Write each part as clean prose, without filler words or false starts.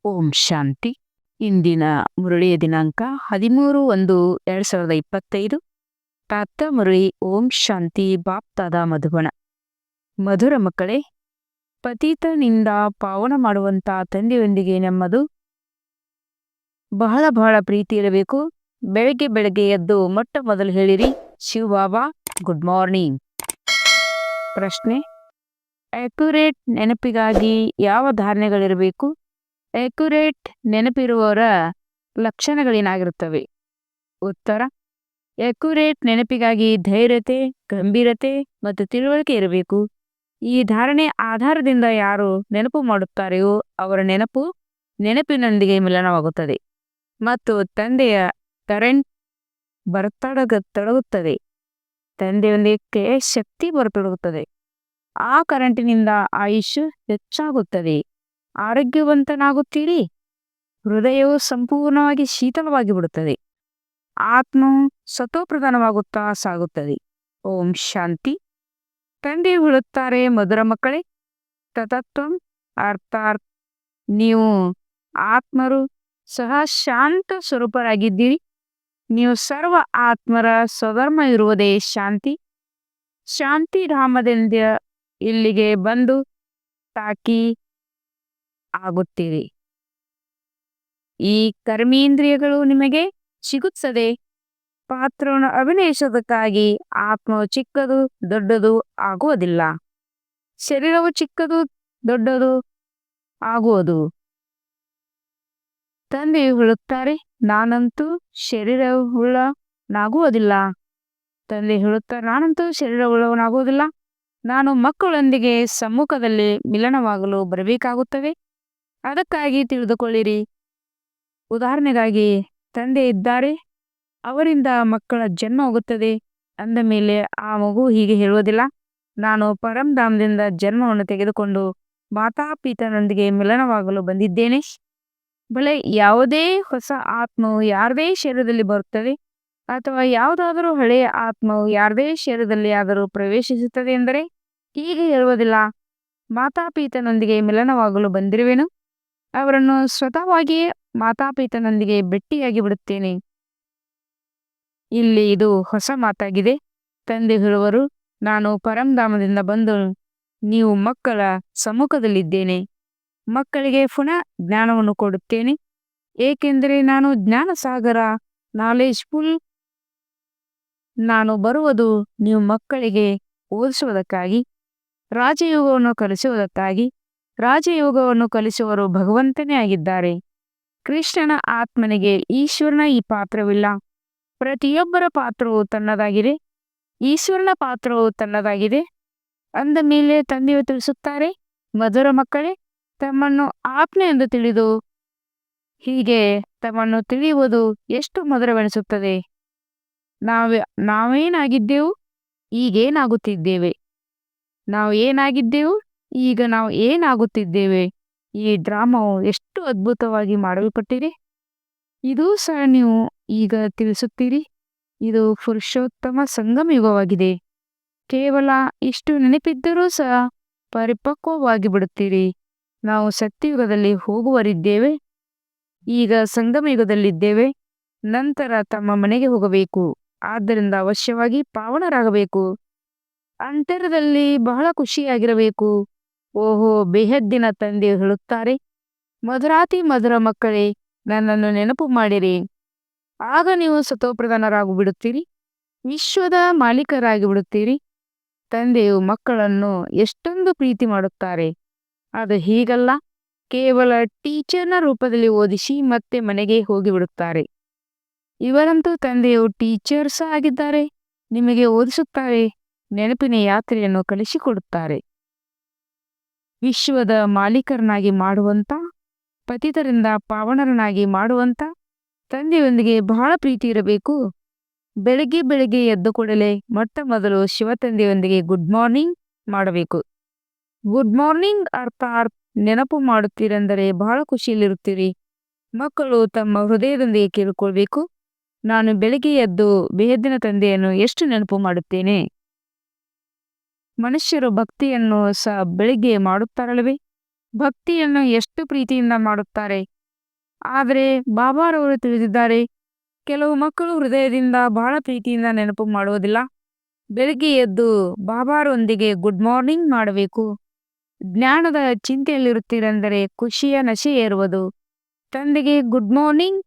ಓಂ ಶಾಂತಿ. ಇಂದಿನ ಮುರಳಿಯ ದಿನಾಂಕ 13/1/2025. ತಾತ ಮುರಳಿ ಓಂ ಶಾಂತಿ ಬಾಪ್ತಾದ ಮಧುಬಣ. ಮಧುರ ಮಕ್ಕಳೇ, ಪತೀತನಿಂದ ಪಾವನ ಮಾಡುವಂಥ ತಂದೆಯೊಂದಿಗೆ ನಮ್ಮದು ಬಹಳ ಬಹಳ ಪ್ರೀತಿ ಇರಬೇಕು. ಬೆಳಗ್ಗೆ ಬೆಳಗ್ಗೆ ಎದ್ದು ಮೊಟ್ಟ ಮೊದಲು ಹೇಳಿರಿ, ಶಿವಬಾಬಾ ಗುಡ್ ಮಾರ್ನಿಂಗ್. ಪ್ರಶ್ನೆ: ಅಕ್ಯುರೇಟ್ ನೆನಪಿಗಾಗಿ ಯಾವ ಧಾರಣೆಗಳಿರಬೇಕು? ಅಕ್ಯುರೇಟ್ ನೆನಪಿರುವವರ ಲಕ್ಷಣಗಳೇನಾಗಿರುತ್ತವೆ? ಉತ್ತರ: ಅಕ್ಯುರೇಟ್ ನೆನಪಿಗಾಗಿ ಧೈರ್ಯತೆ, ಗಂಭೀರತೆ ಮತ್ತು ತಿಳುವಳಿಕೆ ಇರಬೇಕು. ಈ ಧಾರಣೆ ಆಧಾರದಿಂದ ಯಾರು ನೆನಪು ಮಾಡುತ್ತಾರೆಯೋ ಅವರ ನೆನಪಿನೊಂದಿಗೆ ಮಿಲನವಾಗುತ್ತದೆ ಮತ್ತು ತಂದೆಯ ಕರೆಂಟ್ ಬರತೊಡಗುತ್ತದೆ. ತಂದೆಯೊಂದಿಗೆ ಶಕ್ತಿ ಬರತೊಡಗುತ್ತದೆ. ಆ ಕರೆಂಟಿನಿಂದ ಆಯುಷ್ ಹೆಚ್ಚಾಗುತ್ತದೆ. ಆರೋಗ್ಯವಂತನಾಗುತ್ತೀರಿ. ಹೃದಯವು ಸಂಪೂರ್ಣವಾಗಿ ಶೀತಲವಾಗಿ ಬಿಡುತ್ತದೆ. ಆತ್ಮವು ಸತೋಪ್ರಧಾನವಾಗುತ್ತಾ ಸಾಗುತ್ತದೆ. ಓಂ ಶಾಂತಿ. ತಂದೆಯು ಹೇಳುತ್ತಾರೆ, ಮಧುರ ಮಕ್ಕಳೇ, ತತತ್ವಂ ಅರ್ಥಾತ್ ನೀವು ಆತ್ಮರು ಸಹ ಶಾಂತ ಸ್ವರೂಪರಾಗಿದ್ದೀರಿ. ನೀವು ಸರ್ವ ಆತ್ಮರ ಸ್ವಧರ್ಮ ಇರುವುದೇ ಶಾಂತಿ. ಶಾಂತಿಧಾಮದಿಂದ ಇಲ್ಲಿಗೆ ಬಂದು ತಾಕಿ ಆಗುತ್ತೀರಿ. ಈ ಕರ್ಮೇಂದ್ರಿಯಗಳು ನಿಮಗೆ ಸಿಗುತ್ತದೆ. ಪಾತ್ರವನ್ನು ಅಭಿನಯಿಸೋದಕ್ಕಾಗಿ ಆತ್ಮವು ಚಿಕ್ಕದು ದೊಡ್ಡದು ಆಗುವುದಿಲ್ಲ. ಶರೀರವು ಚಿಕ್ಕದು ದೊಡ್ಡದು ಆಗುವುದು. ತಂದೆಯು ಹೇಳುತ್ತಾರೆ, ನಾನಂತೂ ಶರೀರವುಳ್ಳವನಾಗುವುದಿಲ್ಲ. ತಂದೆ ಹೇಳುತ್ತಾರೆ, ನಾನಂತೂ ಶರೀರವುಳ್ಳವನಾಗುವುದಿಲ್ಲ. ನಾನು ಮಕ್ಕಳೊಂದಿಗೆ ಸಮ್ಮುಖದಲ್ಲಿ ಮಿಲನವಾಗಲು ಬರಬೇಕಾಗುತ್ತದೆ. ಅದಕ್ಕಾಗಿ ತಿಳಿದುಕೊಳ್ಳಿರಿ. ಉದಾಹರಣೆಗಾಗಿ ತಂದೆ ಇದ್ದಾರೆ, ಅವರಿಂದ ಮಕ್ಕಳ ಜನ್ಮ ಹೋಗುತ್ತದೆ ಅಂದ ಮೇಲೆ ಆ ಮಗು ಹೀಗೆ ಹೇಳುವುದಿಲ್ಲ, ನಾನು ಪರಂಧಾಮದಿಂದ ಜನ್ಮವನ್ನು ತೆಗೆದುಕೊಂಡು ಮಾತಾಪಿತನೊಂದಿಗೆ ಮಿಲನವಾಗಲು ಬಂದಿದ್ದೇನೆ. ಬಲೆ ಯಾವುದೇ ಹೊಸ ಆತ್ಮವು ಯಾರದೇ ಶರೀರದಲ್ಲಿ ಬರುತ್ತದೆ ಅಥವಾ ಯಾವುದಾದರೂ ಹಳೆಯ ಆತ್ಮವು ಯಾರದೇ ಶರೀರದಲ್ಲಿ ಆದರೂ ಪ್ರವೇಶಿಸುತ್ತದೆ ಎಂದರೆ ಹೀಗೆ ಹೇಳುವುದಿಲ್ಲ, ಮಾತಾಪಿತನೊಂದಿಗೆ ಮಿಲನವಾಗಲು ಬಂದಿರುವೆನು, ಅವರನ್ನು ಸ್ವತಃವಾಗಿಯೇ ಮಾತಾಪಿತನೊಂದಿಗೆ ಭೇಟಿಯಾಗಿ ಬಿಡುತ್ತೇನೆ. ಇಲ್ಲಿ ಇದು ಹೊಸ ಮಾತಾಗಿದೆ. ತಂದೆ ಹೇಳುವರು, ನಾನು ಪರಂಧಾಮದಿಂದ ಬಂದು ನೀವು ಮಕ್ಕಳ ಸಮ್ಮುಖದಲ್ಲಿದ್ದೇನೆ. ಮಕ್ಕಳಿಗೆ ಪುನಃ ಜ್ಞಾನವನ್ನು ಕೊಡುತ್ತೇನೆ, ಏಕೆಂದರೆ ನಾನು ಜ್ಞಾನ ಸಾಗರ, ನಾಲೆಜ್ಫುಲ್. ನಾನು ಬರುವುದು ನೀವು ಮಕ್ಕಳಿಗೆ ಓದಿಸುವುದಕ್ಕಾಗಿ, ರಾಜಯೋಗವನ್ನು ಕಲಿಸುವುದಕ್ಕಾಗಿ. ರಾಜಯೋಗವನ್ನು ಕಲಿಸುವವರು ಭಗವಂತನೇ ಆಗಿದ್ದಾರೆ. ಕೃಷ್ಣನ ಆತ್ಮನಿಗೆ ಈಶ್ವರನ ಈ ಪಾತ್ರವಿಲ್ಲ. ಪ್ರತಿಯೊಬ್ಬರ ಪಾತ್ರವು ತನ್ನದಾಗಿದೆ. ಈಶ್ವರನ ಪಾತ್ರವು ತನ್ನದಾಗಿದೆ. ಅಂದ ಮೇಲೆ ತಂದೆಯು ತಿಳಿಸುತ್ತಾರೆ, ಮಧುರ ಮಕ್ಕಳೇ, ತಮ್ಮನ್ನು ಆತ್ಮ ಎಂದು ತಿಳಿದು ಹೀಗೆ ತಮ್ಮನ್ನು ತಿಳಿಯುವುದು ಎಷ್ಟು ಮಧುರವೆನಿಸುತ್ತದೆ. ನಾವೇನಾಗಿದ್ದೆವು, ಈಗೇನಾಗುತ್ತಿದ್ದೇವೆ. ನಾವು ಏನಾಗಿದ್ದೆವು, ಈಗ ನಾವು ಏನಾಗುತ್ತಿದ್ದೇವೆ. ಈ ಡ್ರಾಮವು ಎಷ್ಟು ಅದ್ಭುತವಾಗಿ ಮಾಡಲ್ಪಟ್ಟಿದೆ. ಇದೂ ಸಹ ನೀವು ಈಗ ತಿಳಿಸುತ್ತೀರಿ. ಇದು ಪುರುಷೋತ್ತಮ ಸಂಗಮ ಯುಗವಾಗಿದೆ. ಕೇವಲ ಇಷ್ಟು ನೆನಪಿದ್ದರೂ ಸಹ ಪರಿಪಕ್ವವಾಗಿ ಬಿಡುತ್ತೀರಿ. ನಾವು ಸತ್ಯಯುಗದಲ್ಲಿ ಹೋಗುವರಿದ್ದೇವೆ. ಈಗ ಸಂಗಮ ಯುಗದಲ್ಲಿದ್ದೇವೆ. ನಂತರ ತಮ್ಮ ಮನೆಗೆ ಹೋಗಬೇಕು. ಆದ್ದರಿಂದ ಅವಶ್ಯವಾಗಿ ಪಾವನರಾಗಬೇಕು. ಅಂತರದಲ್ಲಿ ಬಹಳ ಖುಷಿಯಾಗಿರಬೇಕು. ಓಹೋ, ಬೇಹದ್ದಿನ ತಂದೆ ಹೇಳುತ್ತಾರೆ, ಮಧುರಾತಿ ಮಧುರ ಮಕ್ಕಳೇ, ನನ್ನನ್ನು ನೆನಪು ಮಾಡಿರಿ. ಆಗ ನೀವು ಸತೋಪ್ರಧಾನರಾಗಿ ಬಿಡುತ್ತೀರಿ. ವಿಶ್ವದ ಮಾಲೀಕರಾಗಿ ಬಿಡುತ್ತೀರಿ. ತಂದೆಯು ಮಕ್ಕಳನ್ನು ಎಷ್ಟೊಂದು ಪ್ರೀತಿ ಮಾಡುತ್ತಾರೆ. ಅದು ಹೀಗಲ್ಲ, ಕೇವಲ ಟೀಚರ್ನ ರೂಪದಲ್ಲಿ ಓದಿಸಿ ಮತ್ತೆ ಮನೆಗೆ ಹೋಗಿಬಿಡುತ್ತಾರೆ. ಇವರಂತೂ ತಂದೆಯು ಟೀಚರ್ಸ್ ಆಗಿದ್ದಾರೆ. ನಿಮಗೆ ಓದಿಸುತ್ತಾರೆ, ನೆನಪಿನ ಯಾತ್ರೆಯನ್ನು ಕಲಿಸಿಕೊಡುತ್ತಾರೆ. ವಿಶ್ವದ ಮಾಲೀಕರನ್ನಾಗಿ ಮಾಡುವಂಥ, ಪತಿತರಿಂದ ಪಾವನರನ್ನಾಗಿ ಮಾಡುವಂಥ ತಂದೆಯೊಂದಿಗೆ ಬಹಳ ಪ್ರೀತಿ ಇರಬೇಕು. ಬೆಳಗ್ಗೆ ಬೆಳಗ್ಗೆ ಎದ್ದು ಕೂಡಲೇ ಮೊಟ್ಟ ಮೊದಲು ಶಿವ ತಂದೆಯೊಂದಿಗೆ ಗುಡ್ ಮಾರ್ನಿಂಗ್ ಮಾಡಬೇಕು. ಗುಡ್ ಮಾರ್ನಿಂಗ್ ಅರ್ಥಾತ್ ನೆನಪು ಮಾಡುತ್ತೀರೆಂದರೆ ಬಹಳ ಖುಷಿಯಲ್ಲಿರುತ್ತೀರಿ. ಮಕ್ಕಳು ತಮ್ಮ ಹೃದಯದೊಂದಿಗೆ ಕೇಳಿಕೊಳ್ಬೇಕು, ನಾನು ಬೆಳಗ್ಗೆ ಎದ್ದು ಬೇಹದ್ದಿನ ತಂದೆಯನ್ನು ಎಷ್ಟು ನೆನಪು ಮಾಡುತ್ತೇನೆ. ಮನುಷ್ಯರು ಭಕ್ತಿಯನ್ನು ಸಹ ಬೆಳಿಗ್ಗೆ ಮಾಡುತ್ತಾರಲ್ಲವೇ? ಭಕ್ತಿಯನ್ನು ಎಷ್ಟು ಪ್ರೀತಿಯಿಂದ ಮಾಡುತ್ತಾರೆ. ಆದರೆ ಬಾಬಾರವರು ತಿಳಿದಿದ್ದಾರೆ, ಕೆಲವು ಮಕ್ಕಳು ಹೃದಯದಿಂದ ಬಹಳ ಪ್ರೀತಿಯಿಂದ ನೆನಪು ಮಾಡುವುದಿಲ್ಲ. ಬೆಳಿಗ್ಗೆ ಎದ್ದು ಬಾಬಾರೊಂದಿಗೆ ಗುಡ್ ಮಾರ್ನಿಂಗ್ ಮಾಡಬೇಕು. ಜ್ಞಾನದ ಚಿಂತೆಯಲ್ಲಿರುತ್ತೀರೆಂದರೆ ಖುಷಿಯ ನಶೆ ಏರುವುದು. ತಂದೆಗೆ ಗುಡ್ ಮಾರ್ನಿಂಗ್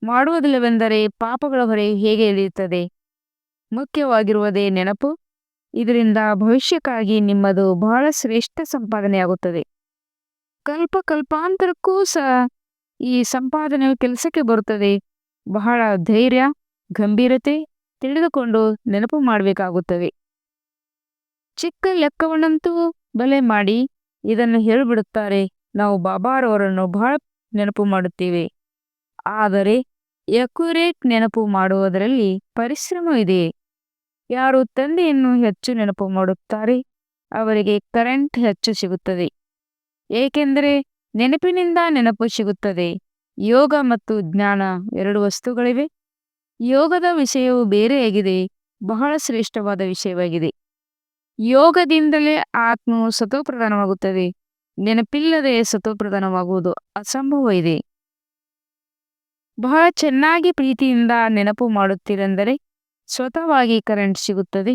ಮಾಡುವುದಿಲ್ಲವೆಂದರೆ ಪಾಪಗಳ ಹೊರೆ ಹೇಗೆ ಇಳಿಯುತ್ತದೆ? ಮುಖ್ಯವಾಗಿರುವುದೇ ನೆನಪು. ಇದರಿಂದ ಭವಿಷ್ಯಕ್ಕಾಗಿ ನಿಮ್ಮದು ಬಹಳ ಶ್ರೇಷ್ಠ ಸಂಪಾದನೆಯಾಗುತ್ತದೆ. ಕಲ್ಪಾಂತರಕ್ಕೂ ಸಹ ಈ ಸಂಪಾದನೆಯು ಕೆಲಸಕ್ಕೆ ಬರುತ್ತದೆ. ಬಹಳ ಧೈರ್ಯ, ಗಂಭೀರತೆ ತಿಳಿದುಕೊಂಡು ನೆನಪು ಮಾಡಬೇಕಾಗುತ್ತದೆ. ಚಿಕ್ಕ ಲೆಕ್ಕವನ್ನಂತೂ ಬಲೆ ಮಾಡಿ ಇದನ್ನು ಹೇಳಿಬಿಡುತ್ತಾರೆ, ನಾವು ಬಾಬಾರವರನ್ನು ಬಹಳ ನೆನಪು ಮಾಡುತ್ತೇವೆ. ಆದರೆ ಅಕ್ಯುರೇಟ್ ನೆನಪು ಮಾಡುವುದರಲ್ಲಿ ಪರಿಶ್ರಮ ಇದೆ. ಯಾರು ತಂದೆಯನ್ನು ಹೆಚ್ಚು ನೆನಪು ಮಾಡುತ್ತಾರೆ ಅವರಿಗೆ ಕರೆಂಟ್ ಹೆಚ್ಚು ಸಿಗುತ್ತದೆ. ಏಕೆಂದರೆ ನೆನಪಿನಿಂದ ನೆನಪು ಸಿಗುತ್ತದೆ. ಯೋಗ ಮತ್ತು ಜ್ಞಾನ ಎರಡು ವಸ್ತುಗಳಿವೆ. ಯೋಗದ ವಿಷಯವು ಬೇರೆಯಾಗಿದೆ, ಬಹಳ ಶ್ರೇಷ್ಠವಾದ ವಿಷಯವಾಗಿದೆ. ಯೋಗದಿಂದಲೇ ಆತ್ಮವು ಸತೋಪ್ರಧಾನವಾಗುತ್ತದೆ. ನೆನಪಿಲ್ಲದೆ ಸತೋಪ್ರಧಾನವಾಗುವುದು ಅಸಂಭವ ಇದೆ. ಬಹಳ ಚೆನ್ನಾಗಿ ಪ್ರೀತಿಯಿಂದ ನೆನಪು ಮಾಡುತ್ತೀರೆಂದರೆ ಸ್ವತಃವಾಗಿ ಕರೆಂಟ್ ಸಿಗುತ್ತದೆ.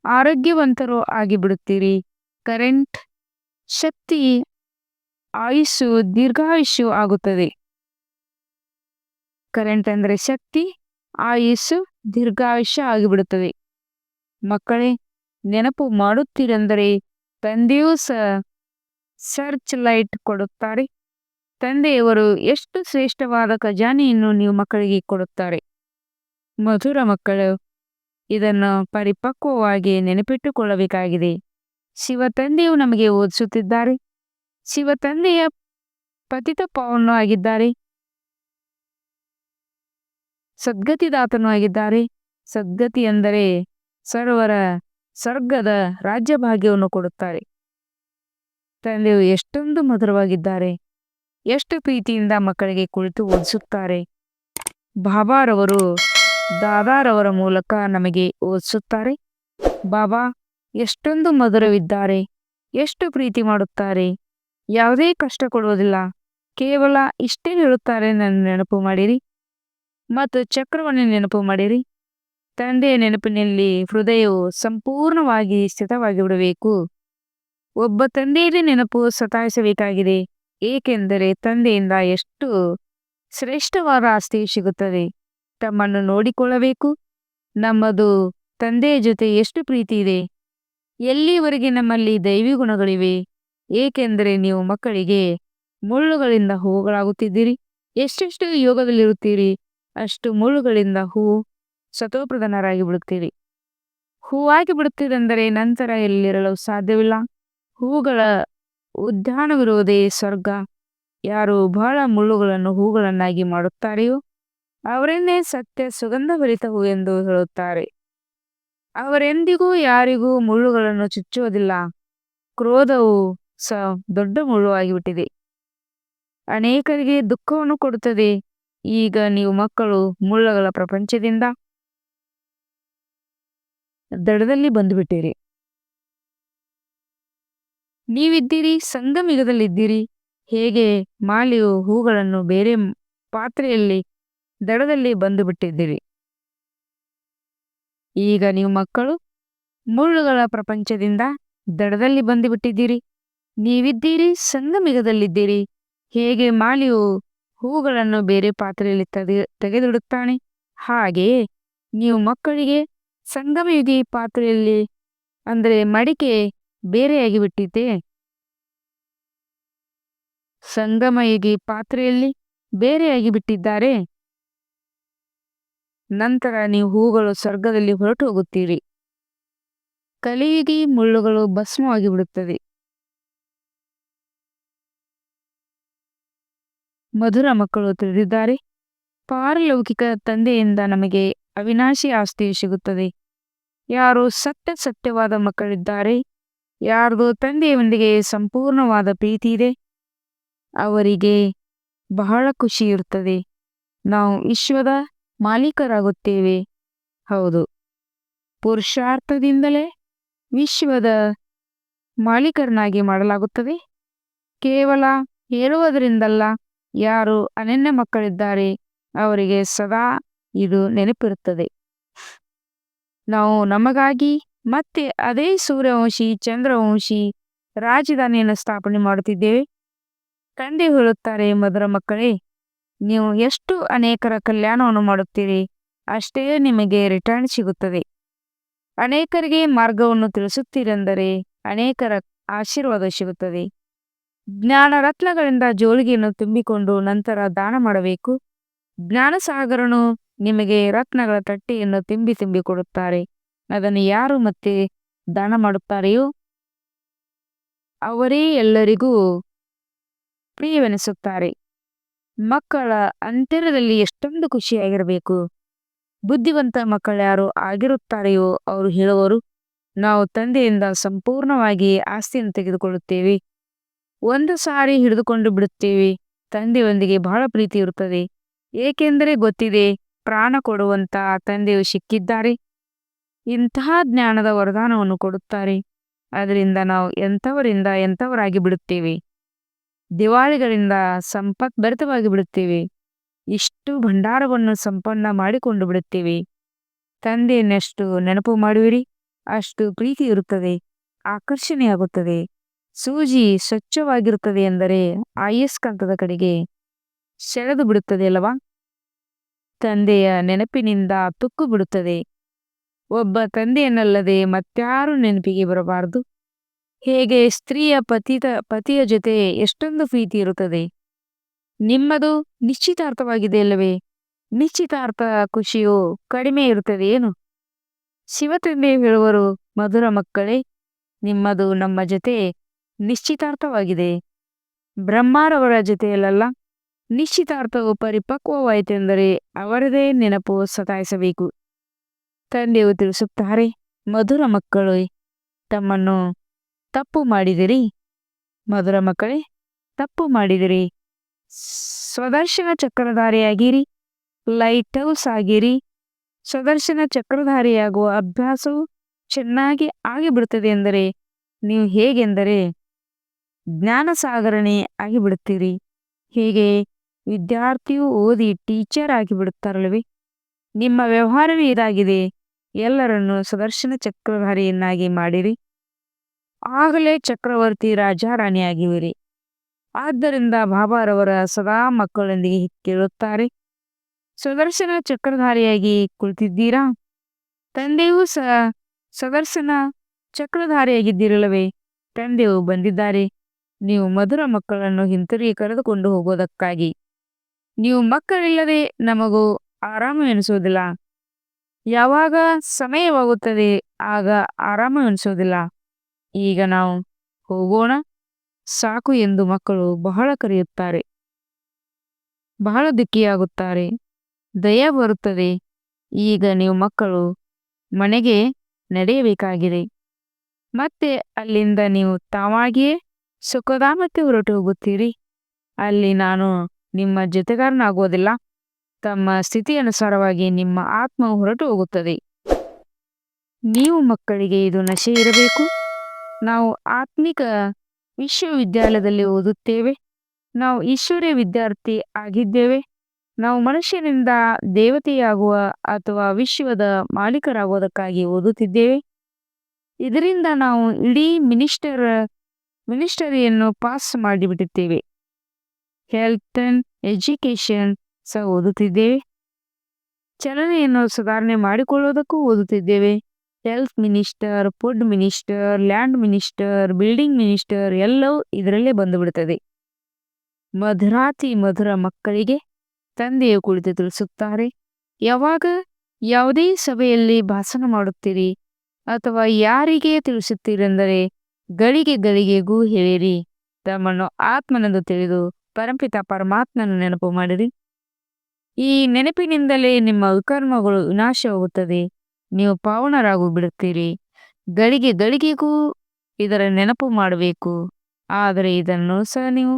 ಆರೋಗ್ಯವಂತರು ಆಗಿಬಿಡುತ್ತೀರಿ. ಕರೆಂಟ್, ಶಕ್ತಿ, ಆಯುಸ್ಸು, ದೀರ್ಘಾಯುಷ್ಯು ಆಗುತ್ತದೆ. ಕರೆಂಟ್ ಅಂದರೆ ಶಕ್ತಿ, ಆಯುಸ್ಸು, ದೀರ್ಘಾಯುಷ್ಯ ಆಗಿಬಿಡುತ್ತದೆ. ಮಕ್ಕಳೇ, ನೆನಪು ಮಾಡುತ್ತೀರೆಂದರೆ ತಂದೆಯೂ ಸಹ ಸರ್ಚ್ ಲೈಟ್ ಕೊಡುತ್ತಾರೆ. ತಂದೆಯವರು ಎಷ್ಟು ಶ್ರೇಷ್ಠವಾದ ಖಜಾನೆಯನ್ನು ನೀವು ಮಕ್ಕಳಿಗೆ ಕೊಡುತ್ತಾರೆ. ಮಧುರ ಮಕ್ಕಳು, ಇದನ್ನು ಪರಿಪಕ್ವವಾಗಿ ನೆನಪಿಟ್ಟುಕೊಳ್ಳಬೇಕಾಗಿದೆ. ಶಿವ ತಂದೆಯು ನಮಗೆ ಓದಿಸುತ್ತಿದ್ದಾರೆ. ಶಿವ ತಂದೆಯ ಪತಿತ ಪಾವನೂ ಆಗಿದ್ದಾರೆ, ಸದ್ಗತಿದಾತನೂ ಆಗಿದ್ದಾರೆ. ಸದ್ಗತಿ ಎಂದರೆ ಸರ್ವರ ಸ್ವರ್ಗದ ರಾಜ್ಯಭಾಗ್ಯವನ್ನು ಕೊಡುತ್ತಾರೆ. ತಂದೆಯು ಎಷ್ಟೊಂದು ಮಧುರವಾಗಿದ್ದಾರೆ, ಎಷ್ಟು ಪ್ರೀತಿಯಿಂದ ಮಕ್ಕಳಿಗೆ ಕುಳಿತು ಓದಿಸುತ್ತಾರೆ. ಬಾಬಾರವರು ದಾದಾರವರ ಮೂಲಕ ನಮಗೆ ಓದಿಸುತ್ತಾರೆ. ಬಾಬಾ ಎಷ್ಟೊಂದು ಮಧುರವಿದ್ದಾರೆ, ಎಷ್ಟು ಪ್ರೀತಿ ಮಾಡುತ್ತಾರೆ, ಯಾವುದೇ ಕಷ್ಟ ಕೊಡುವುದಿಲ್ಲ. ಕೇವಲ ಇಷ್ಟೇ ಹೇಳುತ್ತಾರೆ, ನನ್ನ ನೆನಪು ಮಾಡಿರಿ ಮತ್ತು ಚಕ್ರವನ್ನು ನೆನಪು ಮಾಡಿರಿ. ತಂದೆಯ ನೆನಪಿನಲ್ಲಿ ಹೃದಯವು ಸಂಪೂರ್ಣವಾಗಿ ಸ್ಥಿತವಾಗಿ ಬಿಡಬೇಕು. ಒಬ್ಬ ತಂದೆಯದೇ ನೆನಪು ಸತಾಯಿಸಬೇಕಾಗಿದೆ, ಏಕೆಂದರೆ ತಂದೆಯಿಂದ ಎಷ್ಟು ಶ್ರೇಷ್ಠವಾದ ಆಸ್ತಿ ಸಿಗುತ್ತದೆ. ತಮ್ಮನ್ನು ನೋಡಿಕೊಳ್ಳಬೇಕು. ನಮ್ಮದು ತಂದೆಯ ಜೊತೆ ಎಷ್ಟು ಪ್ರೀತಿ ಇದೆ, ಎಲ್ಲಿವರೆಗೆ ನಮ್ಮಲ್ಲಿ ದೈವಿ ಗುಣಗಳಿವೆ. ಏಕೆಂದರೆ ನೀವು ಮಕ್ಕಳಿಗೆ ಮುಳ್ಳುಗಳಿಂದ ಹೂವುಗಳಾಗುತ್ತಿದ್ದೀರಿ. ಎಷ್ಟೆಷ್ಟು ಯೋಗದಲ್ಲಿರುತ್ತೀರಿ ಅಷ್ಟು ಮುಳ್ಳುಗಳಿಂದ ಹೂವು ಸತೋಪ್ರಧಾನರಾಗಿ ಬಿಡುತ್ತೀರಿ. ಹೂವಾಗಿ ಬಿಡುತ್ತೀರೆಂದರೆ ನಂತರ ಎಲ್ಲಿರಲು ಸಾಧ್ಯವಿಲ್ಲ. ಹೂಗಳ ಉದ್ಯಾನವಿರುವುದೇ ಸ್ವರ್ಗ. ಯಾರು ಬಹಳ ಮುಳ್ಳುಗಳನ್ನು ಹೂಗಳನ್ನಾಗಿ ಮಾಡುತ್ತಾರೆಯೋ ಅವರನ್ನೇ ಸತ್ಯ ಸುಗಂಧಭರಿತ ಹೂ ಎಂದು ಹೇಳುತ್ತಾರೆ. ಅವರೆಂದಿಗೂ ಯಾರಿಗೂ ಮುಳ್ಳುಗಳನ್ನು ಚುಚ್ಚುವುದಿಲ್ಲ. ಕ್ರೋಧವು ಸಹ ದೊಡ್ಡ ಮುಳ್ಳು ಆಗಿಬಿಟ್ಟಿದೆ, ಅನೇಕರಿಗೆ ದುಃಖವನ್ನು ಕೊಡುತ್ತದೆ. ಈಗ ನೀವು ಮಕ್ಕಳು ಮುಳ್ಳುಗಳ ಪ್ರಪಂಚದಿಂದ ದಡದಲ್ಲಿ ಬಂದುಬಿಟ್ಟಿರಿ. ನೀವಿದ್ದೀರಿ ಸಂಗಮಿಗದಲ್ಲಿದ್ದೀರಿ. ಹೇಗೆ ಮಾಲಿಯು ಹೂಗಳನ್ನು ಬೇರೆ ಪಾತ್ರೆಯಲ್ಲಿ ದಡದಲ್ಲಿ ಬಂದು ಬಿಟ್ಟಿದ್ದೀರಿ. ಈಗ ನೀವು ಮಕ್ಕಳು ಮುಳ್ಳುಗಳ ಪ್ರಪಂಚದಿಂದ ದಡದಲ್ಲಿ ಬಂದು ಬಿಟ್ಟಿದ್ದೀರಿ. ನೀವಿದ್ದೀರಿ ಸಂಗಮಿಗದಲ್ಲಿದ್ದೀರಿ. ಹೇಗೆ ಮಾಲಿಯು ಹೂಗಳನ್ನು ಬೇರೆ ಪಾತ್ರೆಯಲ್ಲಿ ತೆಗೆದಿಡುತ್ತಾನೆ, ಹಾಗೆಯೇ ನೀವು ಮಕ್ಕಳಿಗೆ ಸಂಗಮಯುಗಿ ಪಾತ್ರೆಯಲ್ಲಿ ಅಂದರೆ ಮಡಿಕೆ ಬೇರೆಯಾಗಿ ಬಿಟ್ಟಿದೆ. ಸಂಗಮಯುಗಿ ಪಾತ್ರೆಯಲ್ಲಿ ಬೇರೆಯಾಗಿ ಬಿಟ್ಟಿದ್ದಾರೆ. ನಂತರ ನೀವು ಹೂಗಳು ಸ್ವರ್ಗದಲ್ಲಿ ಹೊರಟು ಹೋಗುತ್ತೀರಿ. ಕಲಿಯುಗಿ ಮುಳ್ಳುಗಳು ಭಸ್ಮವಾಗಿ ಬಿಡುತ್ತದೆ. ಮಧುರ ಮಕ್ಕಳು ತಿಳಿದಿದ್ದಾರೆ, ಪಾರಲೌಕಿಕ ತಂದೆಯಿಂದ ನಮಗೆ ಅವಿನಾಶಿ ಆಸ್ತಿಯು ಸಿಗುತ್ತದೆ. ಯಾರು ಸತ್ಯವಾದ ಮಕ್ಕಳಿದ್ದಾರೆ, ಯಾರ್ದು ತಂದೆಯೊಂದಿಗೆ ಸಂಪೂರ್ಣವಾದ ಪ್ರೀತಿ ಇದೆ, ಅವರಿಗೆ ಬಹಳ ಖುಷಿ ಇರುತ್ತದೆ. ನಾವು ವಿಶ್ವದ ಮಾಲೀಕರಾಗುತ್ತೇವೆ. ಹೌದು, ಪುರುಷಾರ್ಥದಿಂದಲೇ ವಿಶ್ವದ ಮಾಲೀಕರನ್ನಾಗಿ ಮಾಡಲಾಗುತ್ತದೆ. ಕೇವಲ ಹೇಳುವುದರಿಂದಲ್ಲ, ಯಾರು ಅನನ್ಯ ಮಕ್ಕಳಿದ್ದಾರೆ ಅವರಿಗೆ ಸದಾ ಇದು ನೆನಪಿರುತ್ತದೆ. ನಾವು ನಮಗಾಗಿ ಮತ್ತೆ ಅದೇ ಸೂರ್ಯವಂಶಿ ಚಂದ್ರವಂಶಿ ರಾಜಧಾನಿಯನ್ನು ಸ್ಥಾಪನೆ ಮಾಡುತ್ತಿದ್ದೇವೆ. ತಂದೆ ಹೇಳುತ್ತಾರೆ, ಮಧುರ ಮಕ್ಕಳೇ, ನೀವು ಎಷ್ಟು ಅನೇಕರ ಕಲ್ಯಾಣವನ್ನು ಮಾಡುತ್ತೀರಿ ಅಷ್ಟೇ ನಿಮಗೆ ರಿಟರ್ನ್ ಸಿಗುತ್ತದೆ. ಅನೇಕರಿಗೆ ಮಾರ್ಗವನ್ನು ತಿಳಿಸುತ್ತೀರೆಂದರೆ ಅನೇಕರ ಆಶೀರ್ವಾದ ಸಿಗುತ್ತದೆ. ಜ್ಞಾನ ರತ್ನಗಳಿಂದ ಜೋಳಿಗೆಯನ್ನು ತುಂಬಿಕೊಂಡು ನಂತರ ದಾನ ಮಾಡಬೇಕು. ಜ್ಞಾನಸಾಗರನು ನಿಮಗೆ ರತ್ನಗಳ ತಟ್ಟೆಯನ್ನು ತುಂಬಿ ತುಂಬಿ ಕೊಡುತ್ತಾರೆ. ಅದನ್ನು ಯಾರು ಮತ್ತೆ ದಾನ ಮಾಡುತ್ತಾರೆಯೋ ಅವರೇ ಎಲ್ಲರಿಗೂ ಪ್ರಿಯವೆನಿಸುತ್ತಾರೆ. ಮಕ್ಕಳ ಅಂತರದಲ್ಲಿ ಎಷ್ಟೊಂದು ಖುಷಿಯಾಗಿರಬೇಕು. ಬುದ್ಧಿವಂತ ಮಕ್ಕಳ್ಯಾರು ಆಗಿರುತ್ತಾರೆಯೋ ಅವರು ಹೇಳುವರು, ನಾವು ತಂದೆಯಿಂದ ಸಂಪೂರ್ಣವಾಗಿ ಆಸ್ತಿಯನ್ನು ತೆಗೆದುಕೊಳ್ಳುತ್ತೇವೆ. ಒಂದು ಸಾರಿ ಹಿಡಿದುಕೊಂಡು ಬಿಡುತ್ತೇವೆ. ತಂದೆಯೊಂದಿಗೆ ಬಹಳ ಪ್ರೀತಿ ಇರುತ್ತದೆ, ಏಕೆಂದರೆ ಗೊತ್ತಿದೆ ಪ್ರಾಣ ಕೊಡುವಂತ ತಂದೆಯು ಸಿಕ್ಕಿದ್ದಾರೆ. ಇಂತಹ ಜ್ಞಾನದ ವರದಾನವನ್ನು ಕೊಡುತ್ತಾರೆ. ಅದರಿಂದ ನಾವು ಎಂಥವರಿಂದ ಎಂಥವರಾಗಿ ಬಿಡುತ್ತೇವೆ. ದಿವಾಳಿಗಳಿಂದ ಸಂಪದ್ಭರಿತವಾಗಿ ಬಿಡುತ್ತೇವೆ. ಇಷ್ಟು ಭಂಡಾರವನ್ನು ಸಂಪನ್ನ ಮಾಡಿಕೊಂಡು ಬಿಡುತ್ತೇವೆ. ತಂದೆಯನ್ನೆಷ್ಟು ನೆನಪು ಮಾಡುವಿರಿ ಅಷ್ಟು ಪ್ರೀತಿ ಇರುತ್ತದೆ, ಆಕರ್ಷಣೆಯಾಗುತ್ತದೆ. ಸೂಜಿ ಸ್ವಚ್ಛವಾಗಿರುತ್ತದೆ ಎಂದರೆ ಆಯಸ್ಕಾಂತದ ಕಡೆಗೆ ಸೆಳೆದು ಬಿಡುತ್ತದೆ ಅಲ್ಲವಾ? ತಂದೆಯ ನೆನಪಿನಿಂದ ತುಕ್ಕು ಬಿಡುತ್ತದೆ. ಒಬ್ಬ ತಂದೆಯನ್ನಲ್ಲದೆ ಮತ್ಯಾರು ನೆನಪಿಗೆ ಬರಬಾರದು. ಹೇಗೆ ಸ್ತ್ರೀಯ ಪತಿಯ ಜೊತೆ ಎಷ್ಟೊಂದು ಪ್ರೀತಿ ಇರುತ್ತದೆ. ನಿಮ್ಮದು ನಿಶ್ಚಿತಾರ್ಥವಾಗಿದೆ ಅಲ್ಲವೇ? ನಿಶ್ಚಿತಾರ್ಥ ಖುಷಿಯು ಕಡಿಮೆ ಇರುತ್ತದೆ ಏನು? ಶಿವತಂದೆ ಹೇಳುವರು, ಮಧುರ ಮಕ್ಕಳೇ, ನಿಮ್ಮದು ನಮ್ಮ ಜೊತೆ ನಿಶ್ಚಿತಾರ್ಥವಾಗಿದೆ, ಬ್ರಹ್ಮಾರವರ ಜೊತೆಯಲ್ಲ. ನಿಶ್ಚಿತಾರ್ಥವು ಪರಿಪಕ್ವವಾಯಿತೆಂದರೆ ಅವರದೇ ನೆನಪು ಸತಾಯಿಸಬೇಕು. ತಂದೆಯು ತಿಳಿಸುತ್ತಾರೆ, ಮಧುರ ಮಕ್ಕಳು ತಮ್ಮನ್ನು ತಪ್ಪು ಮಾಡಿದಿರಿ. ಮಧುರ ಮಕ್ಕಳೇ, ತಪ್ಪು ಮಾಡಿದಿರಿ. ಸ್ವದರ್ಶನ ಚಕ್ರಧಾರಿಯಾಗಿರಿ, ಲೈಟ್ ಹೌಸ್ ಆಗಿರಿ. ಸ್ವದರ್ಶನ ಚಕ್ರಧಾರಿಯಾಗುವ ಅಭ್ಯಾಸವು ಚೆನ್ನಾಗಿ ಆಗಿಬಿಡುತ್ತದೆ ಎಂದರೆ ನೀವು ಹೇಗೆಂದರೆ ಜ್ಞಾನಸಾಗರಣೆ ಆಗಿಬಿಡುತ್ತೀರಿ. ಹೇಗೆ ವಿದ್ಯಾರ್ಥಿಯು ಓದಿ ಟೀಚರ್ ಆಗಿಬಿಡುತ್ತಾರಲ್ವೇ? ನಿಮ್ಮ ವ್ಯವಹಾರವೇ ಇದಾಗಿದೆ. ಎಲ್ಲರನ್ನು ಸುದರ್ಶನ ಚಕ್ರಧಾರಿಯನ್ನಾಗಿ ಮಾಡಿರಿ, ಆಗಲೇ ಚಕ್ರವರ್ತಿ ರಾಜ ರಾಣಿಯಾಗಿವಿರಿ. ಆದ್ದರಿಂದ ಬಾಬಾರವರ ಸದಾ ಮಕ್ಕಳೊಂದಿಗೆ ಕೇಳುತ್ತಾರೆ, ಸುದರ್ಶನ ಚಕ್ರಧಾರಿಯಾಗಿ ಕುಳಿತಿದ್ದೀರಾ? ತಂದೆಯೂ ಸುದರ್ಶನ ಚಕ್ರಧಾರಿಯಾಗಿದ್ದಿರಲ್ಲವೇ? ತಂದೆಯು ಬಂದಿದ್ದಾರೆ ನೀವು ಮಧುರ ಮಕ್ಕಳನ್ನು ಹಿಂತಿರುಗಿ ಕರೆದುಕೊಂಡು ಹೋಗೋದಕ್ಕಾಗಿ. ನೀವು ಮಕ್ಕಳಿಲ್ಲದೆ ನಮಗೂ ಆರಾಮವೆನಿಸುವುದಿಲ್ಲ. ಯಾವಾಗ ಸಮಯವಾಗುತ್ತದೆ ಆಗ ಆರಾಮವೆನಿಸುವುದಿಲ್ಲ. ಈಗ ನಾವು ಹೋಗೋಣ ಸಾಕು ಎಂದು ಮಕ್ಕಳು ಬಹಳ ಕರೆಯುತ್ತಾರೆ. ಬಹಳ ದುಃಖಿಯಾಗುತ್ತಾರೆ. ದಯ ಬರುತ್ತದೆ. ಈಗ ನೀವು ಮಕ್ಕಳು ಮನೆಗೆ ನಡೆಯಬೇಕಾಗಿದೆ. ಮತ್ತೆ ಅಲ್ಲಿಂದ ನೀವು ತಾವಾಗಿಯೇ ಸುಖಧಾಮಕ್ಕೆ ಹೊರಟು ಹೋಗುತ್ತೀರಿ. ಅಲ್ಲಿ ನಾನು ನಿಮ್ಮ ಜೊತೆಗಾರನಾಗುವುದಿಲ್ಲ. ತಮ್ಮ ಸ್ಥಿತಿ ಅನುಸಾರವಾಗಿ ನಿಮ್ಮ ಆತ್ಮವು ಹೊರಟು ಹೋಗುತ್ತದೆ. ನೀವು ಮಕ್ಕಳಿಗೆ ಇದು ನಶೆ ಇರಬೇಕು. ನಾವು ಆತ್ಮಿಕ ವಿಶ್ವವಿದ್ಯಾಲಯದಲ್ಲಿ ಓದುತ್ತೇವೆ. ನಾವು ಈಶ್ವರ್ಯ ವಿದ್ಯಾರ್ಥಿ ಆಗಿದ್ದೇವೆ. ನಾವು ಮನುಷ್ಯನಿಂದ ದೇವತೆಯಾಗುವ ಅಥವಾ ವಿಶ್ವದ ಮಾಲೀಕರಾಗುವುದಕ್ಕಾಗಿ ಓದುತ್ತಿದ್ದೇವೆ. ಇದರಿಂದ ನಾವು ಇಡೀ ಮಿನಿಸ್ಟರಿಯನ್ನು ಪಾಸ್ ಮಾಡಿಬಿಟ್ಟಿದ್ದೇವೆ. ಹೆಲ್ತ್ ಅಂಡ್ ಎಜುಕೇಶನ್ ಸಹ ಓದುತ್ತಿದ್ದೇವೆ. ಚಲನೆಯನ್ನು ಸುಧಾರಣೆ ಮಾಡಿಕೊಳ್ಳುವುದಕ್ಕೂ ಓದುತ್ತಿದ್ದೇವೆ. Health minister, food minister, land minister, building minister ಎಲ್ಲವೂ ಇದರಲ್ಲೇ ಬಂದುಬಿಡುತ್ತದೆ. ಮಧುರಾತಿ ಮಧುರ ಮಕ್ಕಳಿಗೆ ತಂದೆಯು ಕುಳಿತು ತಿಳಿಸುತ್ತಾರೆ, ಯಾವಾಗ ಯಾವುದೇ ಸಭೆಯಲ್ಲಿ ಭಾಷಣ ಮಾಡುತ್ತೀರಿ ಅಥವಾ ಯಾರಿಗೆ ತಿಳಿಸುತ್ತೀರೆಂದರೆ ಗಳಿಗೆ ಗಳಿಗೆಗೂ ಹೇಳಿರಿ, ತಮ್ಮನ್ನು ಆತ್ಮನೆಂದು ತಿಳಿದು ಪರಂಪಿತ ಪರಮಾತ್ಮನ ನೆನಪು ಮಾಡಿರಿ. ಈ ನೆನಪಿನಿಂದಲೇ ನಿಮ್ಮ ವಿಕರ್ಮಗಳು ವಿನಾಶವಾಗುತ್ತದೆ. ನೀವು ಪಾವನರಾಗಿ ಬಿಡುತ್ತೀರಿ. ಗಳಿಗೆ ಗಳಿಗೆಗೂ ಇದರ ನೆನಪು ಮಾಡಬೇಕು. ಆದರೆ ಇದನ್ನು ಸಹ ನೀವು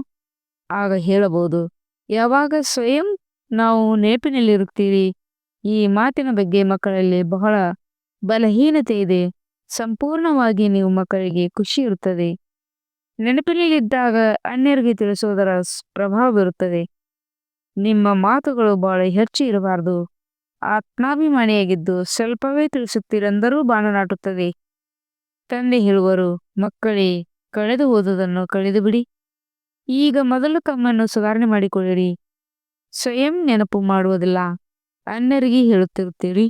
ಆಗ ಹೇಳಬಹುದು, ಯಾವಾಗ ಸ್ವಯಂ ನಾವು ನೆನಪಿನಲ್ಲಿರುತ್ತೀರಿ. ಈ ಮಾತಿನ ಬಗ್ಗೆ ಮಕ್ಕಳಲ್ಲಿ ಬಹಳ ಬಲಹೀನತೆ ಇದೆ. ಸಂಪೂರ್ಣವಾಗಿ ನೀವು ಮಕ್ಕಳಿಗೆ ಖುಷಿ ಇರುತ್ತದೆ. ನೆನಪಿನಲ್ಲಿದ್ದಾಗ ಅನ್ಯರಿಗೆ ತಿಳಿಸುವುದರ ಪ್ರಭಾವ ಬೀರುತ್ತದೆ. ನಿಮ್ಮ ಮಾತುಗಳು ಬಹಳ ಹೆಚ್ಚು ಇರಬಾರದು. ಆತ್ಮಾಭಿಮಾನಿಯಾಗಿದ್ದು ಸ್ವಲ್ಪವೇ ತಿಳಿಸುತ್ತೀರೆಂದರೂ ಬಾಣ ನಾಟುತ್ತದೆ. ತಂದೆ ಹೇಳುವರು, ಮಕ್ಕಳೇ, ಕಳೆದು ಹೋದುದನ್ನು ಕಳೆದು ಬಿಡಿ. ಈಗ ಮೊದಲು ತಮ್ಮನ್ನು ಸುಧಾರಣೆ ಮಾಡಿಕೊಳ್ಳಿರಿ. ಸ್ವಯಂ ನೆನಪು ಮಾಡುವುದಿಲ್ಲ, ಅನ್ಯರಿಗೆ ಹೇಳುತ್ತಿರುತ್ತೀರಿ.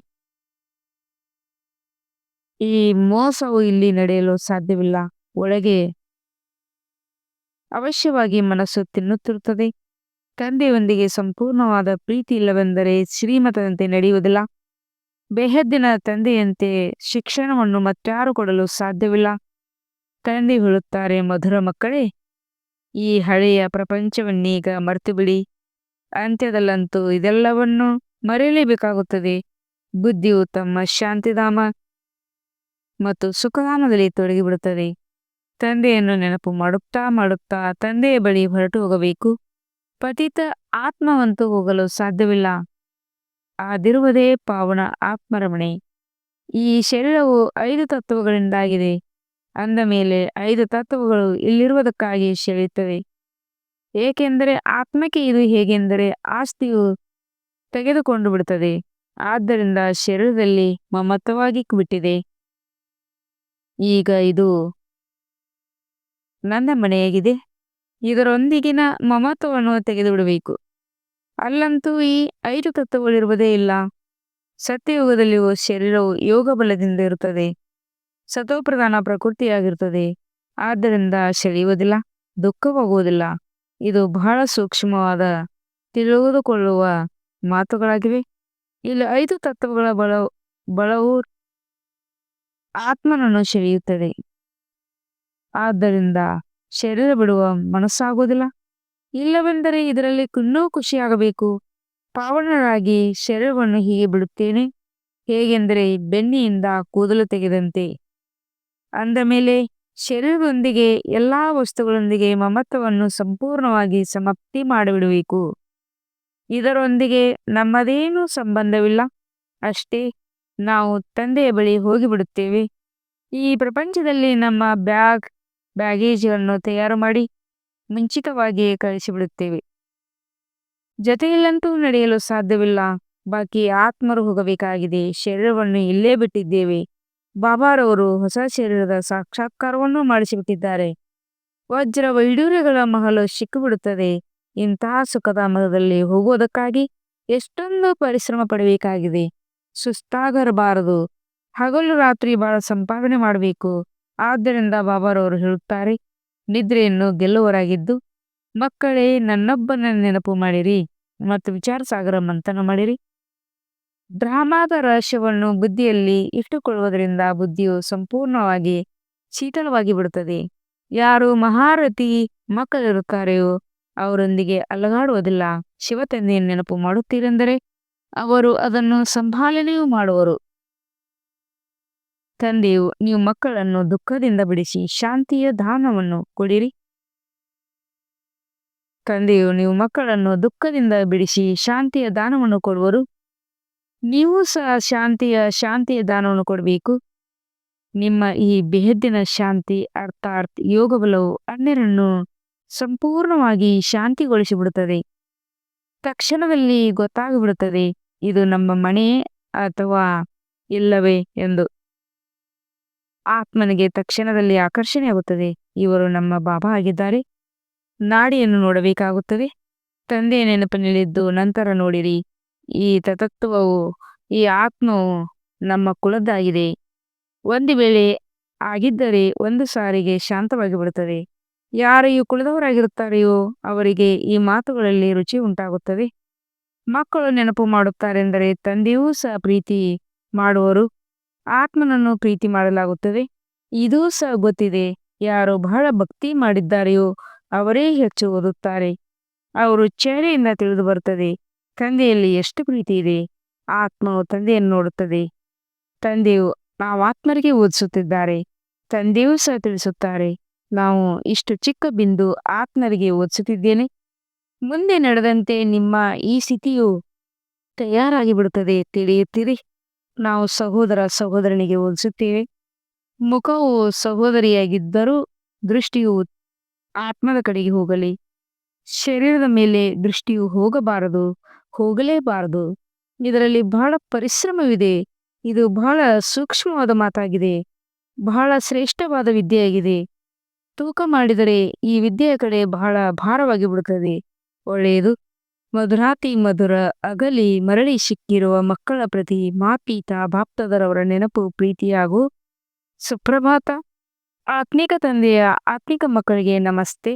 ಈ ಮೋಸವು ಇಲ್ಲಿ ನಡೆಯಲು ಸಾಧ್ಯವಿಲ್ಲ. ಒಳಗೆ ಅವಶ್ಯವಾಗಿ ಮನಸ್ಸು ತಿನ್ನುತ್ತಿರುತ್ತದೆ. ತಂದೆಯೊಂದಿಗೆ ಸಂಪೂರ್ಣವಾದ ಪ್ರೀತಿ ಇಲ್ಲವೆಂದರೆ ಶ್ರೀಮತದಂತೆ ನಡೆಯುವುದಿಲ್ಲ. ಬೇಹದ್ದಿನ ತಂದೆಯಂತೆ ಶಿಕ್ಷಣವನ್ನು ಮತ್ಯಾರು ಕೊಡಲು ಸಾಧ್ಯವಿಲ್ಲ. ತಂದೆ ಹೇಳುತ್ತಾರೆ, ಮಧುರ ಮಕ್ಕಳೇ, ಈ ಹಳೆಯ ಪ್ರಪಂಚವನ್ನೀಗ ಮರೆತು ಬಿಡಿ. ಅಂತ್ಯದಲ್ಲಂತೂ ಇದೆಲ್ಲವನ್ನು ಮರೆಯಲೇಬೇಕಾಗುತ್ತದೆ. ಬುದ್ಧಿಯು ತಮ್ಮ ಶಾಂತಿಧಾಮ ಮತ್ತು ಸುಖಧಾಮದಲ್ಲಿ ತೊಡಗಿಬಿಡುತ್ತದೆ. ತಂದೆಯನ್ನು ನೆನಪು ಮಾಡುತ್ತಾ ಮಾಡುತ್ತಾ ತಂದೆಯ ಬಳಿ ಹೊರಟು ಹೋಗಬೇಕು. ಪತಿತ ಆತ್ಮವಂತೂ ಹೋಗಲು ಸಾಧ್ಯವಿಲ್ಲ. ಆದಿರುವುದೇ ಪಾವನ ಆತ್ಮರಮಣೆ. ಈ ಶರೀರವು 5 ತತ್ವಗಳಿಂದಾಗಿದೆ. ಅಂದ ಮೇಲೆ 5 ತತ್ವಗಳು ಇಲ್ಲಿರುವುದಕ್ಕಾಗಿ ಸೆಳೆಯುತ್ತವೆ. ಏಕೆಂದರೆ ಆತ್ಮಕ್ಕೆ ಇದು ಹೇಗೆಂದರೆ ಆಸ್ತಿಯು ತೆಗೆದುಕೊಂಡು ಬಿಡುತ್ತದೆ. ಆದ್ದರಿಂದ ಶರೀರದಲ್ಲಿ ಮಮತ್ವವಾಗಿ ಬಿಟ್ಟಿದೆ. ಈಗ ಇದು ನನ್ನ ಮನೆಯಾಗಿದೆ, ಇದರೊಂದಿಗಿನ ಮಮತ್ವವನ್ನು ತೆಗೆದು ಬಿಡಬೇಕು. ಅಲ್ಲಂತೂ ಈ 5 ತತ್ವಗಳಿರುವುದೇ ಇಲ್ಲ. ಸತ್ಯಯುಗದಲ್ಲಿಯೂ ಶರೀರವು ಯೋಗ ಬಲದಿಂದ ಇರುತ್ತದೆ. ಸತೋಪ್ರಧಾನ ಪ್ರಕೃತಿಯಾಗಿರುತ್ತದೆ. ಆದ್ದರಿಂದ ಸೆಳೆಯುವುದಿಲ್ಲ, ದುಃಖವಾಗುವುದಿಲ್ಲ. ಇದು ಬಹಳ ಸೂಕ್ಷ್ಮವಾದ ತಿಳಿದುಕೊಳ್ಳುವ ಮಾತುಗಳಾಗಿವೆ. ಇಲ್ಲಿ 5 ತತ್ವಗಳ ಬಳವು ಆತ್ಮನನ್ನು ಸೆಳೆಯುತ್ತದೆ. ಆದ್ದರಿಂದ ಶರೀರ ಬಿಡುವ ಮನಸ್ಸಾಗುವುದಿಲ್ಲ. ಇಲ್ಲವೆಂದರೆ ಇದರಲ್ಲಿ ಇನ್ನೂ ಖುಷಿಯಾಗಬೇಕು. ಪಾವನರಾಗಿ ಶರೀರವನ್ನು ಹೀಗೆ ಬಿಡುತ್ತೇನೆ, ಹೇಗೆಂದರೆ ಬೆನ್ನಿಯಿಂದ ಕೂದಲು ತೆಗೆದಂತೆ. ಅಂದ ಮೇಲೆ ಶರೀರದೊಂದಿಗೆ ಎಲ್ಲಾ ವಸ್ತುಗಳೊಂದಿಗೆ ಮಮತ್ವವನ್ನು ಸಂಪೂರ್ಣವಾಗಿ ಸಮಾಪ್ತಿ ಮಾಡಿಬಿಡಬೇಕು. ಇದರೊಂದಿಗೆ ನಮ್ಮದೇನೂ ಸಂಬಂಧವಿಲ್ಲ. ಅಷ್ಟೇ, ನಾವು ತಂದೆಯ ಬಳಿ ಹೋಗಿಬಿಡುತ್ತೇವೆ. ಈ ಪ್ರಪಂಚದಲ್ಲಿ ನಮ್ಮ ಬ್ಯಾಗೇಜ್ಗಳನ್ನು ತಯಾರು ಮಾಡಿ ಮುಂಚಿತವಾಗಿಯೇ ಕಳಿಸಿಬಿಡುತ್ತೇವೆ. ಜೊತೆಯಲ್ಲಂತೂ ನಡೆಯಲು ಸಾಧ್ಯವಿಲ್ಲ. ಬಾಕಿ ಆತ್ಮರು ಹೋಗಬೇಕಾಗಿದೆ. ಶರೀರವನ್ನು ಇಲ್ಲೇ ಬಿಟ್ಟಿದ್ದೇವೆ. ಬಾಬಾರವರು ಹೊಸ ಶರೀರದ ಸಾಕ್ಷಾತ್ಕಾರವನ್ನು ಮಾಡಿಸಿಬಿಟ್ಟಿದ್ದಾರೆ. ವಜ್ರ ವೈಡೂರ್ಯಗಳ ಮಹಲು ಸಿಕ್ಕಿಬಿಡುತ್ತದೆ. ಇಂತಹ ಸುಖಧಾಮದಲ್ಲಿ ಹೋಗುವುದಕ್ಕಾಗಿ ಎಷ್ಟೊಂದು ಪರಿಶ್ರಮ ಪಡಬೇಕಾಗಿದೆ. ಸುಸ್ತಾಗಬಾರದು. ಹಗಲು ರಾತ್ರಿ ಬಹಳ ಸಂಪಾದನೆ ಮಾಡಬೇಕು. ಆದ್ದರಿಂದ ಬಾಬಾರವರು ಹೇಳುತ್ತಾರೆ, ನಿದ್ರೆಯನ್ನು ಗೆಲ್ಲುವರಾಗಿದ್ದು ಮಕ್ಕಳೇ, ನನ್ನೊಬ್ಬನ ನೆನಪು ಮಾಡಿರಿ ಮತ್ತು ವಿಚಾರ ಸಾಗರ ಮಂಥನ ಮಾಡಿರಿ. ಡ್ರಾಮಾದ ರಹಸ್ಯವನ್ನು ಬುದ್ಧಿಯಲ್ಲಿ ಇಟ್ಟುಕೊಳ್ಳುವುದರಿಂದ ಬುದ್ಧಿಯು ಸಂಪೂರ್ಣವಾಗಿ ಶೀತಲವಾಗಿ ಬಿಡುತ್ತದೆ. ಯಾರು ಮಹಾರಥಿ ಮಕ್ಕಳಿರುತ್ತಾರೆಯೋ ಅವರೊಂದಿಗೆ ಅಲಗಾಡುವುದಿಲ್ಲ. ಶಿವತಂದೆಯನ್ನು ನೆನಪು ಮಾಡುತ್ತೀರೆಂದರೆ ಅವರು ಅದನ್ನು ಸಂಭಾಲನೆಯೂ ಮಾಡುವರು. ತಂದೆಯು, ನೀವು ಮಕ್ಕಳನ್ನು ದುಃಖದಿಂದ ಬಿಡಿಸಿ ಶಾಂತಿಯ ದಾನವನ್ನು ಕೊಡಿರಿ. ತಂದೆಯು ನೀವು ಮಕ್ಕಳನ್ನು ದುಃಖದಿಂದ ಬಿಡಿಸಿ ಶಾಂತಿಯ ದಾನವನ್ನು ಕೊಡುವರು. ನೀವು ಸಹ ಶಾಂತಿಯ ದಾನವನ್ನು ಕೊಡಬೇಕು. ನಿಮ್ಮ ಈ ಬೇಹದ್ದಿನ ಶಾಂತಿ ಅರ್ಥಾತ್ ಯೋಗ ಬಲವು ಅನ್ಯರನ್ನು ಸಂಪೂರ್ಣವಾಗಿ ಶಾಂತಿಗೊಳಿಸಿಬಿಡುತ್ತದೆ. ತಕ್ಷಣದಲ್ಲಿ ಗೊತ್ತಾಗಿಬಿಡುತ್ತದೆ ಇದು ನಮ್ಮ ಮನೆ ಅಥವಾ ಇಲ್ಲವೇ ಎಂದು. ಆತ್ಮನಿಗೆ ತಕ್ಷಣದಲ್ಲಿ ಆಕರ್ಷಣೆಯಾಗುತ್ತದೆ, ಇವರು ನಮ್ಮ ಬಾಬಾ ಆಗಿದ್ದಾರೆ. ನಾಡಿಯನ್ನು ನೋಡಬೇಕಾಗುತ್ತದೆ. ತಂದೆಯ ನೆನಪಿನಲ್ಲಿದ್ದು ನಂತರ ನೋಡಿರಿ. ಈ ತತ್ವವು, ಈ ಆತ್ಮವು ನಮ್ಮ ಕುಲದ್ದಾಗಿದೆ. ಒಂದು ವೇಳೆ ಆಗಿದ್ದರೆ ಒಂದು ಸಾರಿಗೆ ಶಾಂತವಾಗಿ ಬಿಡುತ್ತದೆ. ಯಾರು ಈ ಕುಲದವರಾಗಿರುತ್ತಾರೆಯೋ ಅವರಿಗೆ ಈ ಮಾತುಗಳಲ್ಲಿ ರುಚಿ ಉಂಟಾಗುತ್ತದೆ. ಮಕ್ಕಳು ನೆನಪು ಮಾಡುತ್ತಾರೆಂದರೆ ತಂದೆಯೂ ಸಹ ಪ್ರೀತಿ ಮಾಡುವರು. ಆತ್ಮನನ್ನು ಪ್ರೀತಿ ಮಾಡಲಾಗುತ್ತದೆ. ಇದೂ ಸಹ ಗೊತ್ತಿದೆ. ಯಾರು ಬಹಳ ಭಕ್ತಿ ಮಾಡಿದ್ದಾರೆಯೋ ಅವರೇ ಹೆಚ್ಚು ಓದುತ್ತಾರೆ. ಅವರು ಚಹರೆಯಿಂದ ತಿಳಿದು ಬರುತ್ತದೆ ತಂದೆಯಲ್ಲಿ ಎಷ್ಟು ಪ್ರೀತಿ ಇದೆ. ಆತ್ಮವು ತಂದೆಯನ್ನು ನೋಡುತ್ತದೆ. ತಂದೆಯು ನಾವು ಆತ್ಮರಿಗೆ ಓದಿಸುತ್ತಿದ್ದಾರೆ. ತಂದೆಯೂ ಸಹ ತಿಳಿಸುತ್ತಾರೆ, ನಾವು ಇಷ್ಟು ಚಿಕ್ಕ ಬಿಂದು ಆತ್ಮರಿಗೆ ಓದಿಸುತ್ತಿದ್ದೇನೆ. ಮುಂದೆ ನಡೆದಂತೆ ನಿಮ್ಮ ಈ ಸ್ಥಿತಿಯು ತಯಾರಾಗಿ ಬಿಡುತ್ತದೆ. ತಿಳಿಯುತ್ತೀರಿ. ನಾವು ಸಹೋದರ ಸಹೋದರನಿಗೆ ಓದಿಸುತ್ತೇವೆ. ಮುಖವು ಸಹೋದರಿಯಾಗಿದ್ದರೂ ದೃಷ್ಟಿಯು ಆತ್ಮದ ಕಡೆಗೆ ಹೋಗಲಿ. ಶರೀರದ ಮೇಲೆ ದೃಷ್ಟಿಯು ಹೋಗಬಾರದು, ಹೋಗಲೇಬಾರದು. ಇದರಲ್ಲಿ ಬಹಳ ಪರಿಶ್ರಮವಿದೆ. ಇದು ಬಹಳ ಸೂಕ್ಷ್ಮವಾದ ಮಾತಾಗಿದೆ. ಬಹಳ ಶ್ರೇಷ್ಠವಾದ ವಿದ್ಯೆಯಾಗಿದೆ. ತೂಕ ಮಾಡಿದರೆ ಈ ವಿದ್ಯೆಯ ಕಡೆ ಬಹಳ ಭಾರವಾಗಿ ಬಿಡುತ್ತದೆ. ಒಳ್ಳೆಯದು. ಮಧುರಾತಿ ಮಧುರ ಅಗಲಿ ಮರಳಿ ಸಿಕ್ಕಿರುವ ಮಕ್ಕಳ ಪ್ರತಿ ಮಾಪೀತ ಬಾಪ್ತದರವರ ನೆನಪು ಪ್ರೀತಿ ಹಾಗೂ ಸುಪ್ರಭಾತ. ಆತ್ಮಿಕ ತಂದೆಯ ಆತ್ಮಿಕ ಮಕ್ಕಳಿಗೆ ನಮಸ್ತೆ.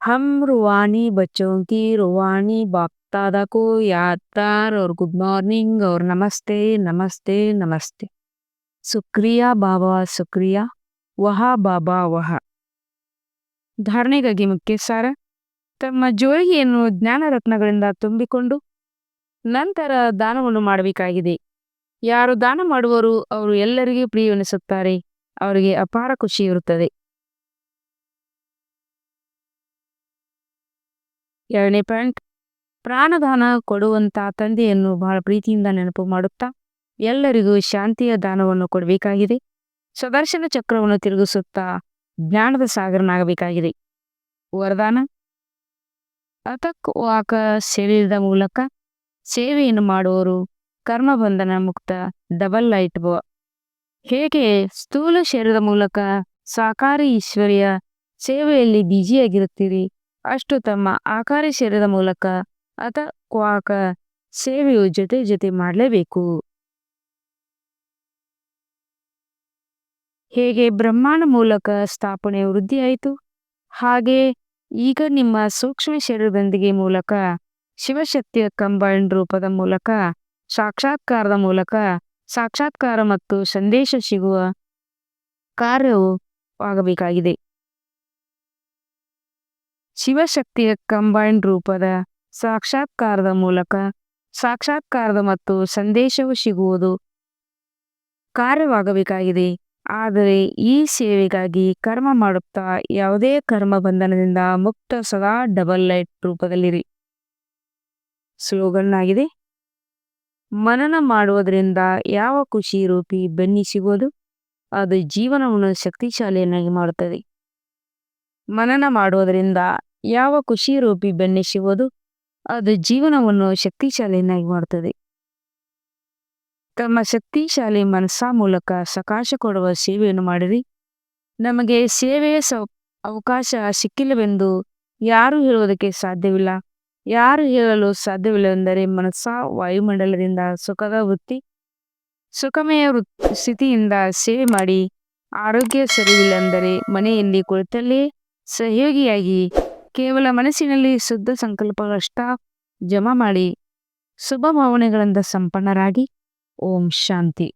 हम रूहानी बच्चों की रूहानी बाप दादा को याद प्यार और गुड मॉर्निंग और नमस्ते नमस्ते नमस्ते. शुक्रिया बाबा शुक्रिया, ವಹ ಬಾಬಾ ವಹ. ಧಾರಣೆಗಾಗಿ ಮುಖ್ಯ ಸಾರ: ತಮ್ಮ ಜೋಳಿಗೆಯನ್ನು ಜ್ಞಾನ ರತ್ನಗಳಿಂದ ತುಂಬಿಕೊಂಡು ನಂತರ ದಾನವನ್ನು ಮಾಡಬೇಕಾಗಿದೆ. ಯಾರು ದಾನ ಮಾಡುವರು ಅವರು ಎಲ್ಲರಿಗೂ ಪ್ರಿಯವೆನಿಸುತ್ತಾರೆ. ಅವರಿಗೆ ಅಪಾರ ಖುಷಿ ಇರುತ್ತದೆ. 2ನೇ ಪಾಯಿಂಟ್: ಪ್ರಾಣದಾನ ಕೊಡುವಂತ ತಂದೆಯನ್ನು ಬಹಳ ಪ್ರೀತಿಯಿಂದ ನೆನಪು ಮಾಡುತ್ತಾ ಎಲ್ಲರಿಗೂ ಶಾಂತಿಯ ದಾನವನ್ನು ಕೊಡಬೇಕಾಗಿದೆ. ಸುದರ್ಶನ ಚಕ್ರವನ್ನು ತಿರುಗಿಸುತ್ತಾ ಜ್ಞಾನದ ಸಾಗರನಾಗಬೇಕಾಗಿದೆ. ವರದಾನ: ಅಥಕ್ ವಾಕ ಶರೀರದ ಮೂಲಕ ಸೇವೆಯನ್ನು ಮಾಡುವವರು ಕರ್ಮಬಂಧನ ಮುಕ್ತ ಡಬಲ್ ಲೈಟ್ ಭವ. ಹೇಗೆ ಸ್ಥೂಲ ಶರೀರದ ಮೂಲಕ ಸಾಕಾರಿ ಈಶ್ವರಿಯ ಸೇವೆಯಲ್ಲಿ ಬಿಜಿಯಾಗಿರುತ್ತೀರಿ, ಅಷ್ಟು ತಮ್ಮ ಆಕಾರಿ ಶರೀರದ ಮೂಲಕ ಅಥಕ್ವಾಕ ಸೇವೆಯು ಜೊತೆ ಜೊತೆ ಮಾಡಲೇಬೇಕು. ಹೇಗೆ ಬ್ರಹ್ಮಾಂಡ ಮೂಲಕ ಸ್ಥಾಪನೆ ವೃದ್ಧಿಯಾಯಿತು, ಹಾಗೆ ಈಗ ನಿಮ್ಮ ಸೂಕ್ಷ್ಮ ಶರೀರದೊಂದಿಗೆ ಮೂಲಕ ಶಿವಶಕ್ತಿಯ ಕಂಬೈನ್ಡ್ ರೂಪದ ಮೂಲಕ ಸಾಕ್ಷಾತ್ಕಾರ ಮತ್ತು ಸಂದೇಶ ಸಿಗುವ ಕಾರ್ಯವು ಆಗಬೇಕಾಗಿದೆ. ಶಿವಶಕ್ತಿಯ ಕಂಬೈನ್ಡ್ ರೂಪದ ಸಾಕ್ಷಾತ್ಕಾರದ ಮೂಲಕ ಸಾಕ್ಷಾತ್ಕಾರದ ಮತ್ತು ಸಂದೇಶವು ಸಿಗುವುದು ಕಾರ್ಯವಾಗಬೇಕಾಗಿದೆ. ಆದರೆ ಈ ಸೇವೆಗಾಗಿ ಕರ್ಮ ಮಾಡುತ್ತಾ ಯಾವುದೇ ಕರ್ಮ ಬಂಧನದಿಂದ ಮುಕ್ತ ಸದಾ ಡಬಲ್ ಲೈಟ್ ರೂಪದಲ್ಲಿರಿ. ಸ್ಲೋಗನ್ ಆಗಿದೆ: ಮನನ ಮಾಡುವುದರಿಂದ ಯಾವ ಖುಷಿ ರೂಪಿ ಬೆನ್ನಿ ಸಿಗುವುದು, ಅದು ಜೀವನವನ್ನು ಶಕ್ತಿಶಾಲಿಯನ್ನಾಗಿ ಮಾಡುತ್ತದೆ. ಮನನ ಮಾಡುವುದರಿಂದ ಯಾವ ಖುಷಿ ರೂಪಿ ಬೆನ್ನಿ ಸಿಗುವುದು, ಅದು ಜೀವನವನ್ನು ಶಕ್ತಿಶಾಲಿಯನ್ನಾಗಿ ಮಾಡುತ್ತದೆ. ತಮ್ಮ ಶಕ್ತಿಶಾಲಿ ಮನಸ್ಸ ಮೂಲಕ ಸಕಾಶ ಕೊಡುವ ಸೇವೆಯನ್ನು ಮಾಡಿರಿ. ನಮಗೆ ಸೇವೆಯ ಅವಕಾಶ ಸಿಕ್ಕಿಲ್ಲವೆಂದು ಯಾರೂ ಹೇಳುವುದಕ್ಕೆ ಸಾಧ್ಯವಿಲ್ಲ. ಯಾರು ಹೇಳಲು ಸಾಧ್ಯವಿಲ್ಲವೆಂದರೆ ಮನಸ್ಸ ವಾಯುಮಂಡಲದಿಂದ ಸುಖದ ವೃತ್ತಿ ಸುಖಮಯ ಸ್ಥಿತಿಯಿಂದ ಸೇವೆ ಮಾಡಿ. ಆರೋಗ್ಯ ಸರಿಯಿಲ್ಲವೆಂದರೆ ಮನೆಯಲ್ಲಿ ಕುಳಿತಲ್ಲೇ ಸಹಯೋಗಿಯಾಗಿ ಕೇವಲ ಮನಸ್ಸಿನಲ್ಲಿ ಶುದ್ಧ ಸಂಕಲ್ಪಗಳಷ್ಟ ಜಮಾ ಮಾಡಿ ಶುಭ ಭಾವನೆಗಳಿಂದ ಸಂಪನ್ನರಾಗಿ. ಓಂ ಶಾಂತಿ.